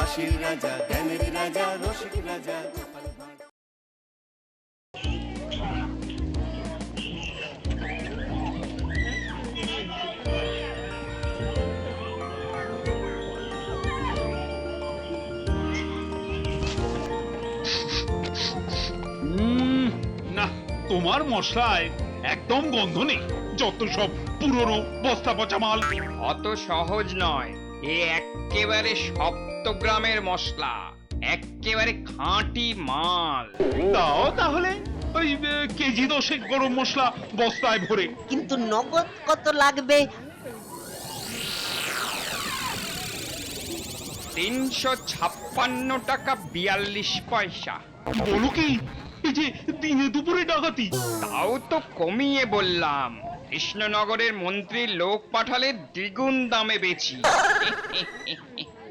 হাসির রাজা, জ্ঞানের রাজা, রসিক রাজা গোপাল ভাঁড়। না, তোমার মশলায় একদম গন্ধ নেই, যত সব পুরনো বস্তা পচা মাল। অত সহজ নয়, এ এক্কেবারে সপ্তগ্রামের মশলা, এক্কেবারে খাঁটি মাল। দাও তাহলে ওই কেজি 10 গরম মশলা বস্তায় ভরে। কিন্তু নগদ কত লাগবে? 356 টাকা 42 পয়সা। বলো কি, এই যে দিনে দুপুরে ডাকাতি! তাও তো কমিয়ে বললাম, কৃষ্ণনগরের মন্ত্রী লোক পাঠালে দ্বিগুণ দামে বেচি।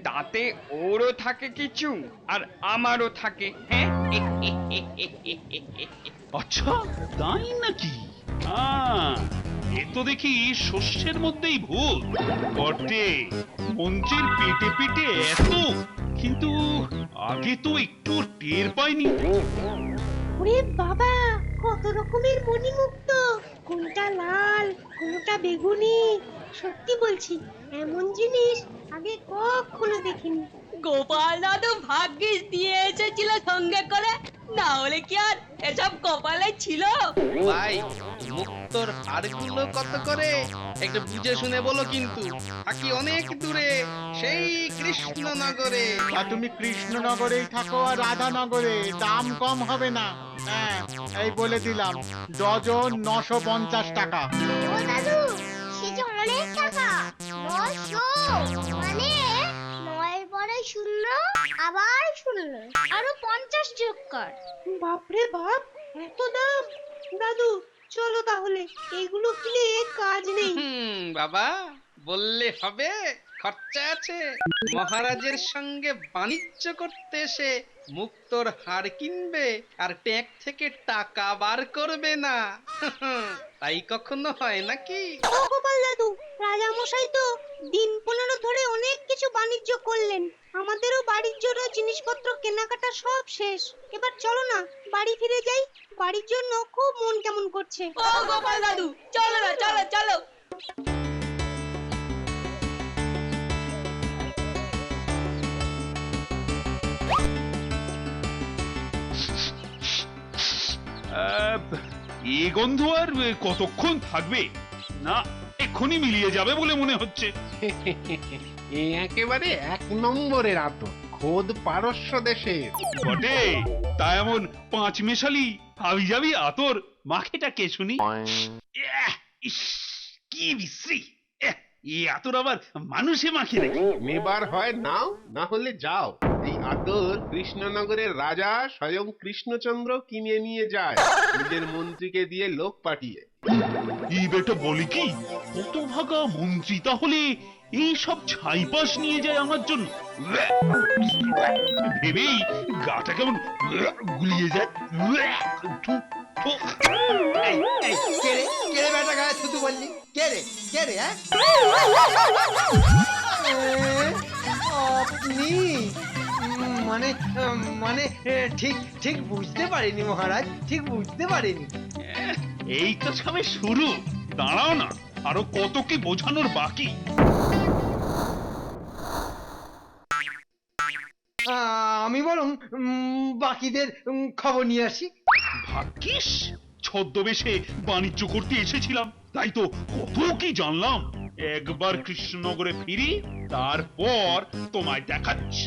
তাতে ওরও থাকে কিছু আর আমারও থাকে। হ্যাঁ, আচ্ছা, তাই নাকি? এ তো দেখি শস্যের মধ্যেই ভূত বটে। মঞ্চের পেটে পেটে এত, কিন্তু আগে তো একটু টের পাইনি। ওরে বাবা, কত রকমের মণিমুক্ত, কোনটা লাল কোনটা বেগুনি। সত্যি বলছি, এমন জিনিস আগে কখনো দেখিনি। গোপাল দাদু ভাগ্যিস দিয়ে এসেছিল সঙ্গে করে, না হলে কি আর এসব কপালে ছিল? ভাই, মুক্তোর হাড়গুলো কত করে একটু বুঝে শুনে বলো, কিন্তু থাকি অনেক দূরে, সেই কৃষ্ণনগরে। আর তুমি কৃষ্ণনগরেই থাকো আর রাধানগরে, দাম কম হবে না। হ্যাঁ, এই বলে দিলাম, ডজন 950 টাকা। ও দাদু, সে যে অনেক টাকা। 900 মানে 9 পরে 0 আবার 0 আরো 50 যোগ কর। বাপরে বাপ, এত দাম! দাদু চলো তাহলে, এগুলো কিনে কাজ নেই। বাবা, বললে হবে, খরচা আছে। মহারাজের সঙ্গে বাণিজ্য করতে এসে মুক্তোর হাড় কিনবে আর ট্যাঙ্ক থেকে টাকা বার করবে না, তাই কখনো হয় নাকি? ও গোপাল দাদু, রাজা মশাই তো দিন 15 ধরে অনেক কিছু বাণিজ্য করলেন। আমাদেরও বাড়ির জন্য জিনিসপত্র কেনাকাটা সব শেষ। এবার চলো না, বাড়ি ফিরে যাই। বাড়ির জন্য খুব মন কেমন করছে। ও গোপাল দাদু, চলো না, চলো চলো। এ গন্ধ আর কতক্ষণ থাকবে? না, এক্ষুনি মিলিয়ে যাবে বলে মনে হচ্ছে। এ একেবারে 1 নম্বরের আতর, খোদ পারস্য দেশের। বটে, তা এমন 5 মেশালি হাবি যাবি আতর মাখেটা কে শুনি? ইস, কি বিশ্রী! এই আতর আবার মানুষে মাখে নাকি? নেবার হয় নাও, না হলে যাও। এই আতর কৃষ্ণনগরের রাজা স্বয়ং কৃষ্ণচন্দ্র কিনে নিয়ে যায়, নিজের মন্ত্রীকে দিয়ে লোক পাঠিয়ে। এই বেটা বলে কি, কত ভাগা মন্ত্রী তাহলে এই সব ছাইপাশ নিয়ে যায় আমার জন্য? ভেবেই গাটা কেমন গুলিয়ে যায়। এই, কে রে? কে রে বেটা গায়ে থুতু বললি? কে রে? কে রে, হ্যাঁ? আপনি? মানে মানে ঠিক ঠিক বুঝতে পারিনি মহারাজ, ঠিক বুঝতে পারিনি। এই তো সবে শুরু, দাঁড়াও না, আরো কত কি বোঝানোর বাকি। আমি বরং বাকিদের খবর নিয়ে আসি। ভাগ্যিস ছদ্মবেশে বাণিজ্য করতে এসেছিলাম, তাই তো কত কি জানলাম। একবার কৃষ্ণনগরে ফিরি, তারপর তোমায় দেখাচ্ছি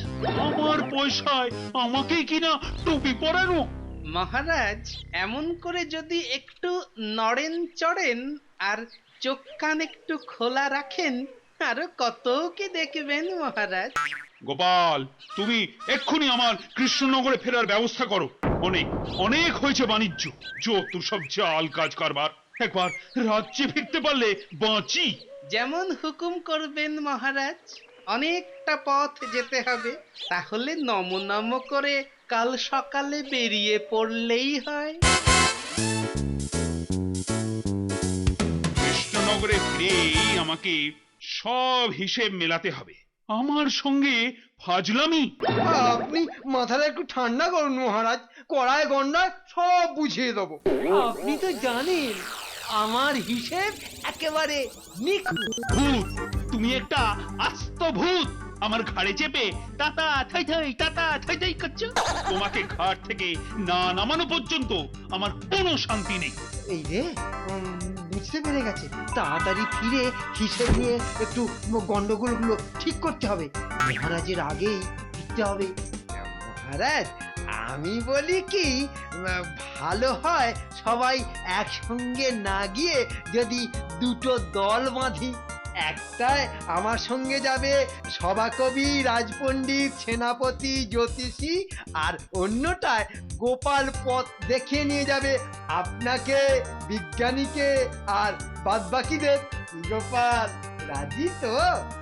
আমার পয়সায় আমাকেই কিনা টুপি পরানো। মহারাজ, এমন করে যদি একটু নড়েন চড়েন আর চোখ কান একটু খোলা রাখেন, আরো কত কি দেখবেন মহারাজ। গোপাল, তুমি এক্ষুনি আমার কৃষ্ণনগরে ফেরার ব্যবস্থা করো। অনেক অনেক হয়েছে বাণিজ্য, যত সব জাল কাজ কারবার। একবার রাজ্যে ফিরতে পারলে বাঁচি। যেমন হুকুম করবেন মহারাজ। অনেকটা পথ যেতে হবে, তাহলে নম নম করে কাল সকালে বেরিয়ে পড়লেই হয়। কৃষ্ণনগরে ফিরেই আমাকে সব হিসেব মেলাতে হবে। আমার সঙ্গে ফাজলামি? আপনি মাথাটা একটু ঠান্ডা করুন মহারাজ, কড়ায় গন্ডায় সব বুঝিয়ে দেবো। আপনি তো জানেন আমার হিসেব একেবারে নিখুঁত। ভূত, তুমি একটা আস্ত ভূত। আমার ঘাড়ে চেপে তাতা থাই থাই তাতা থাই থাই করছো। তোমাকে ঘাট থেকে না নামানো পর্যন্ত আমার কোনো শান্তি নেই। এই রে, বুঝতে পেরে গেছে। তাড়াতাড়ি ফিরে হিসেব নিয়ে একটু গন্ডগোলগুলো ঠিক করতে হবে। মহারাজের আগেই ফিরতে হবে। মহারাজ, আমি বলি কি, ভালো হয় সবাই একসঙ্গে না গিয়ে যদি দুটো দল বাঁধি। একটায় আমার সঙ্গে যাবে সভাকবি, রাজপণ্ডিত, সেনাপতি, জ্যোতিষী, আর অন্যটায় গোপাল পথ দেখিয়ে নিয়ে যাবে আপনাকে, বিজ্ঞানীকে, আর বাদবাকিদের। গোপাল রাজি তো?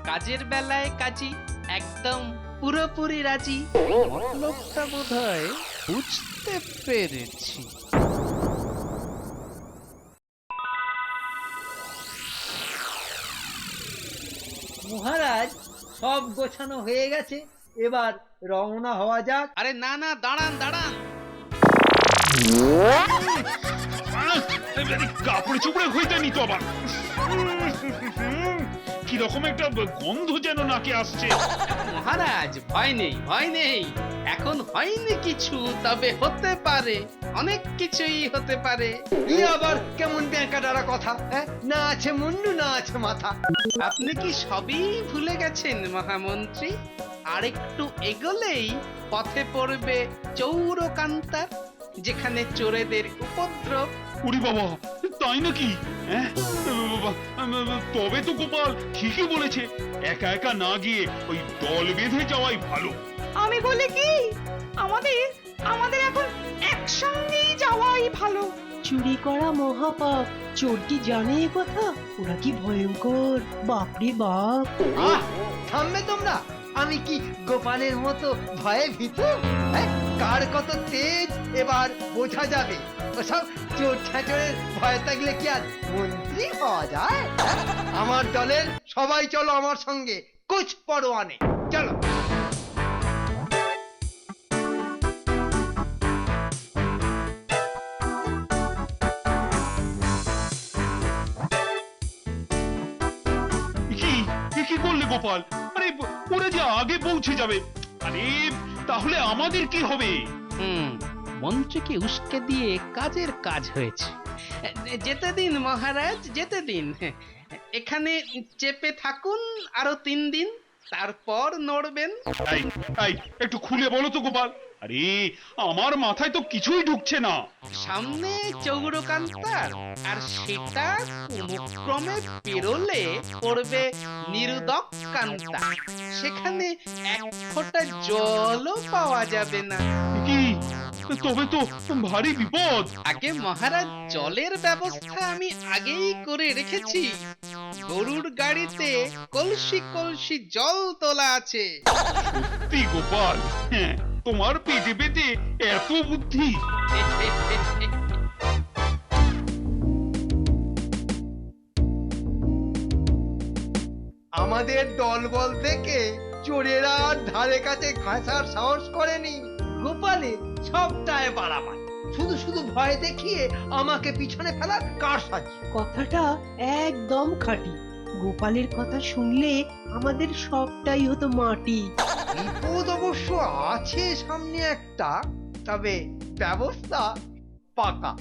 কাজের বেলায় কাজী, একদম পুরোপুরি রাজি। মতলবটা বোধহয় বুঝতে পেরেছি। মহারাজ, সব গোছানো হয়ে গেছে, এবার রওনা হওয়া যাক। আরে না না, দাঁড়ান দাঁড়ান। কাপড়ে চুপড়ে হইতে নিত আবার। কিরকম একটা গন্ধ যেন নাকে আসছে। মহারাজ, ভয় নেই ভয় নেই, এখন হয়নি কিছু, তবে হতে পারে, অনেক কিছুই হতে পারে। ই আবার কেমন ব্যাঁকাটারা কথা, হ্যাঁ? না আছে মুন্ডু, না আছে মাথা। আপনি কি সবই ভুলে গেছেন মহামন্ত্রী? আরেকটু এগোলেই পথে পড়বে চৌরকান্তার, যেখানে চোরেদের উপদ্রব। ওরে বাবা, তাই নাকি? হ্যাঁ, তবে তো গোপাল ঠিকই বলেছে, একা একা না গিয়ে ওই দল বেঁধে যাওয়াই ভালো। আমি বলি কি, আমাদের আমাদের এখন একসঙ্গেই যাওয়াই ভালো। চুরি করা মহাপাপ, চোর কি জানে এ কথা? ওরা কি ভয়ঙ্কর, বাপরে বাপ। আহ, থামবে তোমরা? আমি কি গোপালের মতো ভয়ে ভীত? হ্যাঁ, কার কত তেজ এবার বোঝা যাবে। ওসব চোর ঠাচরের ভয় থাকলে কি আর মন্ত্রী হওয়া যায়? হ্যাঁ? আমার দলের সবাই চলো আমার সঙ্গে, কুছ পরোয়ানে, চলো। কি করলে গোপাল? আরে ওরা যে আগে পৌঁছে যাবে। আরে তাহলে আমাদের কি হবে? মন্ত্রীকে উস্কে দিয়ে কাজের কাজ হয়েছে। যেতে দিন মহারাজ, যেতে দিন। এখানে চেপে থাকুন আরো 3 দিন, তারপর নড়বেন। একটু খুলে বলো তো গোপাল। আরে আমার মাথায় তো কিছুই ঢুকছে না। সামনে চৌরকান্তার, আর সেটা কোনো ক্রমে পেরোলে পড়বে নিরুদক কান্তা। সেখানে এক ফোঁটা জলও পাওয়া যাবে না। কি? তবে তো ভারী বিপদ। আগে মহারাজ, জলের ব্যবস্থা আমি আগেই করে রেখেছি। গরুর গাড়িতে কলসি কলসি জল তোলা আছে। সত্যি গোপাল, হ্যাঁ, তোমার পেটে পেটে এত বুদ্ধি। আমাদের দলবল থেকে চোরেরা আর ধারে কাছে ঘাসার সাহস করেনি। গোপালে সবটায় বাড়াবাড়ি, শুধু শুধু ভয় দেখিয়ে আমাকে পিছনে ফেলার কারসাজি। কথাটা একদম খাঁটি। গোপালের কথা শুনলে আমাদের সবটাই হতো মাটি। বিপদ অবশ্য আছে সামনে একটা, তবে ব্যবস্থা পাকা।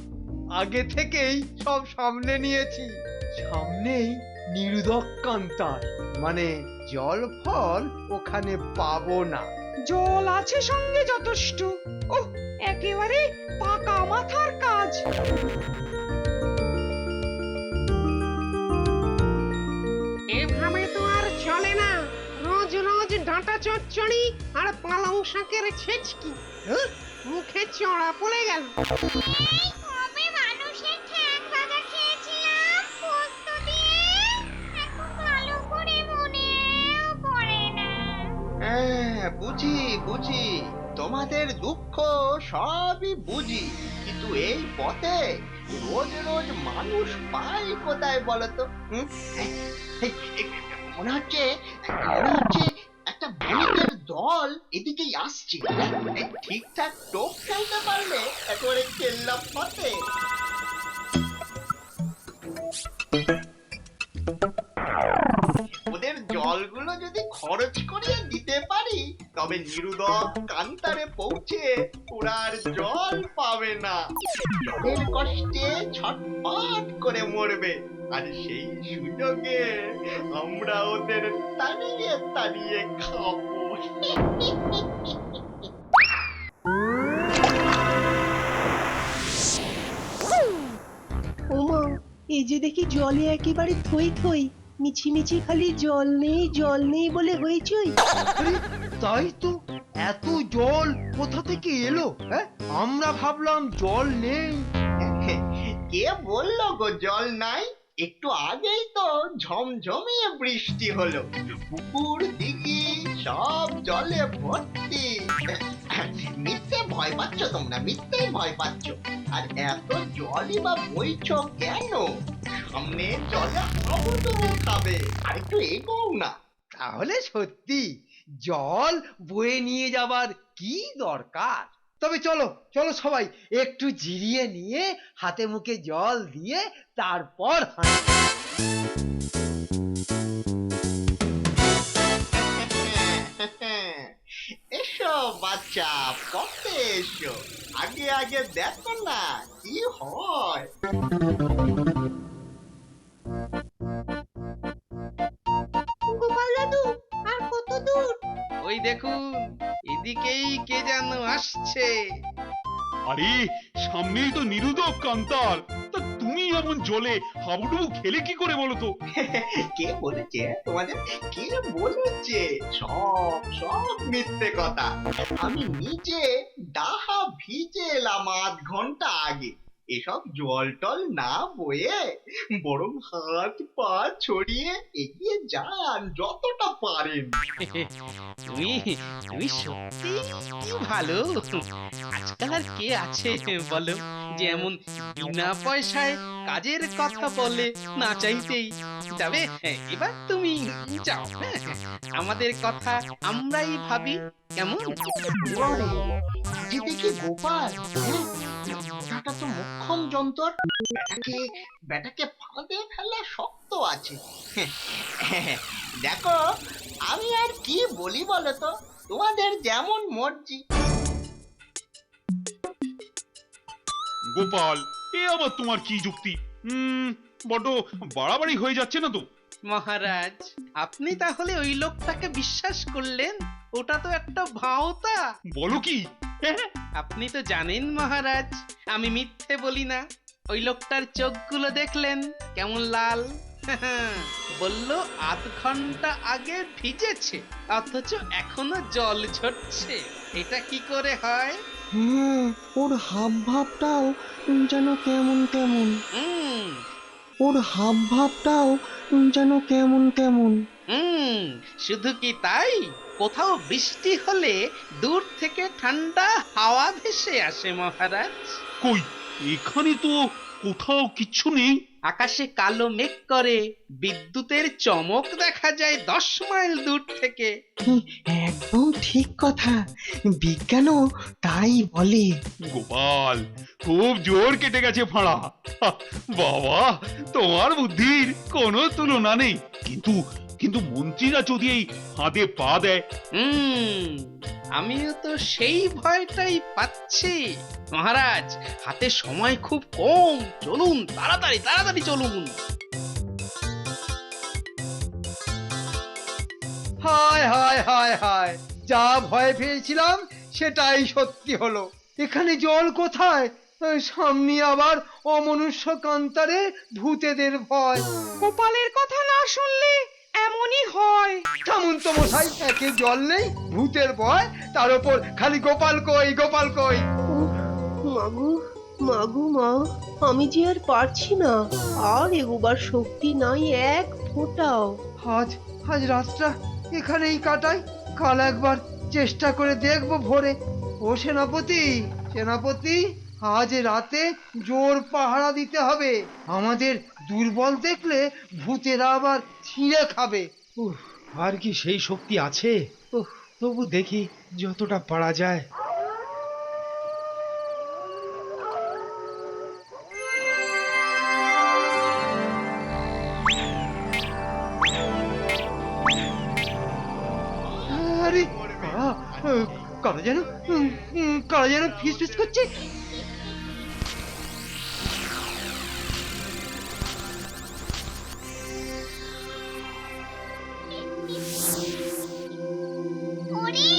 আগে থেকেই সব সামলে নিয়েছি। সামনেই নিরুদক কান্তার, মানে জল ফল ওখানে পাবো না। জল আছে সঙ্গে যথেষ্ট। ও একেবারে পাকা মাথার কাজ। এভাবে তো আর চলে না। রোজ রোজ ডাঁটা চচ্চড়ি আর পালং শাকের ছেচকি, মুখে চড়া পড়ে গেল। কবে মানুষের ঠ্যাং ভাজা খেয়েছিলাম পোস্ত দিয়ে, এখন ভালো করে মনেও পড়ে না। হ্যাঁ, বুঝি বুঝি, তোমাদের দুঃখ সবই বুঝি, কিন্তু এই পথে রোজ রোজ মানুষ পাই কোথায় বলতো? মনে হচ্ছে ক্ষণিকের দল এদিকেই আসছে। এই ঠিকঠাক টোপ ফেলতে পারলে একেবারে কেল্লা ফতে। ওদের জলগুলো যদি খরচ করিয়ে দিতে পারি তবে নিরুদক কান্তারে পৌঁছে ওরা আর জল পাবে না, জলের কষ্টে ছটফট করে মরবে। আর সেই সুযোগে আমরা ওদের তাড়িয়ে তাড়িয়ে খাবো। ওমা, এই যে দেখি জলে একেবারে থই থই, মিছিমিছি খালি জল নেই বলে হইচই। আরে, তাই তো, এত জল কোথা থেকে এলো? হ্যাঁ, আমরা ভাবলাম জল নেই। কে বললো গো জল নাই? একটু আগেই তো ঝমঝমিয়ে বৃষ্টি হলো, পুকুর দিঘি সব জলে ভর্তি। মিথ্যে ভয় পাচ্ছ তোমরা, মিথ্যে ভয় পাচ্ছ। আর এত জলই বা বইছ কেন? সামনে জলে হাবুডুবু খাবে, আর একটু এগোও না। তাহলে সত্যি জল বয়ে নিয়ে যাবার কি দরকার? তবে চলো চলো সবাই একটু জিরিয়ে নিয়ে হাতে মুখে জল দিয়ে তারপর হাঁটি। এসো বাচ্চা, পথে এসো, আগে আগে দেখো না কি হয়। গোপাল দাদু, আর কত দূর? ওই দেখুন, এদিকেই কে যেন আসছে। আরে সামনেই তো নিরুদক কান্তার, তা তুমি এমন জলে হাবুডুবু খেলে কি করে বলো তো? কে বলেছে তোমাদের? কে বলেছে? সব সব মিথ্যে কথা। আমি নিজে ডাহা ভিজে এলাম 8 ঘন্টা আগে। এসব জল টল না বয়ে বরং হাত পা ছড়িয়ে এগিয়ে যান যতটা পারেন। তুমি তুমি সত্যি কি ভালো। আজকাল আর কে আছে বলো যে এমন বিনা পয়সায় কাজের কথা বলে না চাইতেই। যাবে, এবার তুমি যাও, হ্যাঁ? আমাদের কথা আমরাই ভাবি, কেমন? যে দেখি গোপাল, ওটা তো মোক্ষম যন্তর। বেটাকে ফাঁদে ফেলা শক্ত আছে। দেখো, আমি আর কি বলি বলো তো, তোমাদের যেমন মর্জি। গোপাল, এ আবার তোমার কি যুক্তি? বড্ড বাড়াবাড়ি হয়ে যাচ্ছে না তো? মহারাজ, আপনি তাহলে ওই লোকটাকে বিশ্বাস করলেন? ওটা তো একটা ভাওতা। বলো কি? আপনি তো জানেন মহারাজ, আমি মিথ্যে বলি না। ওই লোকটার চোখগুলো দেখলেন কেমন লাল? বলল 8 ঘন্টা আগে ভিজেছে, অথচ এখনো জল ঝরছে। এটা কি করে হয়? ওর হাব ভাবটাও যেন কেমন কেমন, ওর হাব ভাবটাও যেন কেমন কেমন। শুধু কি তাই, কোথাও বৃষ্টি হলে দূর থেকে ঠান্ডা হাওয়া ভেসে আসে মহারাজ। কই, এখানে তো কোথাও কিচ্ছু নেই। আকাশে কালো মেঘ করে, বিদ্যুতের চমক দেখা যায় 10 মাইল দূর থেকে। একদম ঠিক কথা, বিজ্ঞানও তাই বলে। গোপাল, খুব জোর কেটে গেছে ফাঁড়া। বাবা, তোমার বুদ্ধির কোনো তুলনা নেই। কিন্তু মন্ত্রীরা যদি এই ফাঁদে পা দেয়? আমিও তো সেই ভয়টাই পাচ্ছি মহারাজ। হাতে সময় খুব কম, চলুন তাড়াতাড়ি তাড়াতাড়ি চলুন। হায় হায় হায় হায়, যা ভয় পেয়েছিলাম সেটাই সত্যি হলো। এখানে জল কোথায়? সামনে আবার অমনুষ্য কান্তারে ভূতেদের ভয়। গোপালের কথা না শুনলে এমনই হয়। থামুন তো মশাই, একে জল নেই, ভূতের ভয়, তার উপর খালি গোপাল কই গোপাল কই। মাগু মাগু মা, আমি যে আর পারছি না, আর এগোবার শক্তি নাই এক ফোঁটাও। আজ রাতটা এখানেই কাটাই, কাল একবার চেষ্টা করে দেখবো ভোরে। ও সেনাপতি, সেনাপতি, আজ রাতে জোর পাহারা দিতে হবে। আমাদের দুর্বল দেখলে ভূতেরা আবার ছিঁড়ে খাবে। আর কি সেই শক্তি আছে তবু দেখি যতটা পারা যায়। আরে কারা যেন ফিস ফিস করছে। ওরে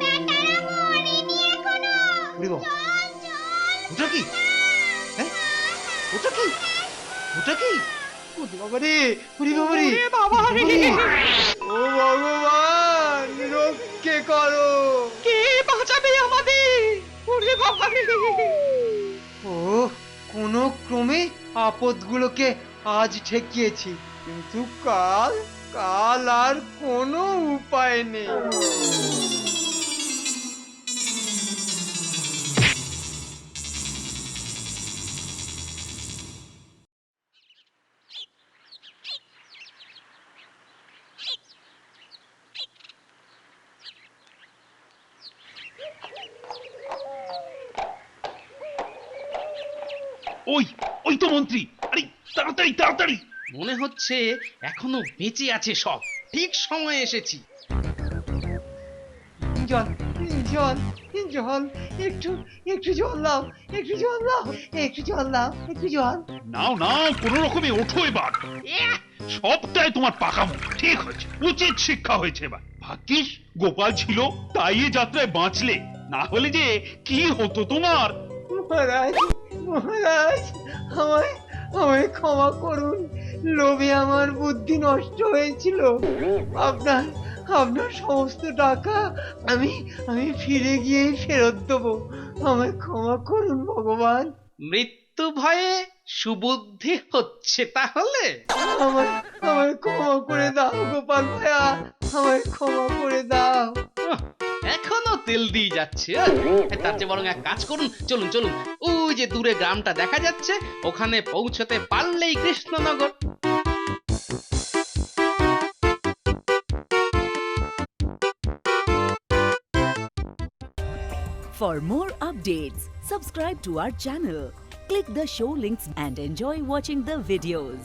বেটারা মরেনি এখনো। ওরে বাবা, চল চল ওটা কি? হ্যাঁ, ওটা কি? ওটা কি? ওরে বাবা রে, ওরে বাবা রে, ওরে বাবা রে, ও ভগবান রক্ষে করো। কে বাঁচাবে আমাদের? ওরে বাবা রে। ও কোনো ক্রমে আপদগুলোকে আজ ঠেকিয়েছি, কিন্তু কাল কাল আর কোনো উপায় নেই। ওই ওই তো মন্ত্রী, আরে তাড়াতাড়ি তাড়াতাড়ি। মনে হচ্ছে এখনো বেঁচে আছে সব। ঠিক সময়ে এসেছি। জল জল জল, একটু একটু জল দাও, একটু জল দাও, একটু জল দাও, একটু জল। নাও নাও, কোনো রকমে ওঠো এবার। সবটাই তোমার পাকামো। ঠিক হয়েছে, উচিত শিক্ষা হয়েছে এবার। ভাগ্যিস গোপাল ছিল, তাই এ যাত্রায় বাঁচলে, না হলে যে কি হতো তোমার। মহারাজ মহারাজ, আমায় আমায় ক্ষমা করুন, লোভে আমার বুদ্ধি নষ্ট হয়েছিল। আপনার আপনার সমস্ত টাকা আমি আমি ফিরে গিয়ে ফেরত দেবো। আমায় ক্ষমা করুন ভগবান। মৃত্যু ভয়ে সুবুদ্ধি হচ্ছে তাহলে? আমায় আমায় ক্ষমা করে দাও গোপাল ভাইয়া, আমায় ক্ষমা করে দাও। এখনো তেল দিয়ে যাচ্ছে। তার চেয়ে বরং এক কাজ করুন, চলুন চলুন, ওই যে দূরে গ্রামটা দেখা যাচ্ছে, ওখানে পৌঁছতে পারলেই Krishnanagar. For more updates, subscribe to our channel, click the show links and enjoy watching the videos.